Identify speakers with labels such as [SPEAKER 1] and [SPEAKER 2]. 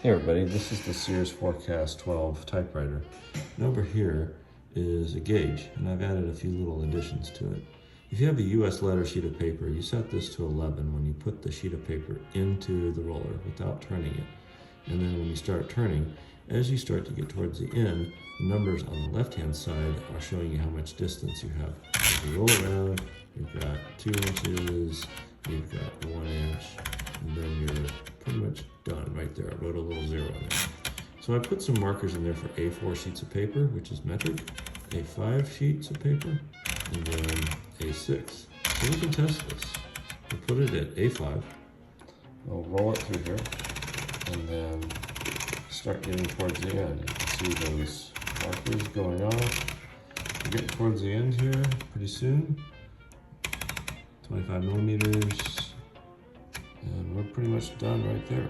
[SPEAKER 1] Hey everybody, this is the Sears Forecast 12 typewriter. And over here is a gauge, and I've added a few little additions to it. If you have a US letter sheet of paper, you set this to 11 when you put the sheet of paper into the roller without turning it. And then when you start turning, as you start to get towards the end, the numbers on the left-hand side are showing you how much distance you have. As you roll around, you've got 2 inches, you've got 1 inch, and then you're pretty much done right there. I wrote a little 0 in there. So I put some markers in there for A4 sheets of paper, which is metric, A5 sheets of paper, and then A6. So we can test this. We'll put it at A5. We'll roll it through here, and then start getting towards the end. You can see those markers going off. We're getting towards the end here pretty soon. 25 millimeters. And we're pretty much done right there.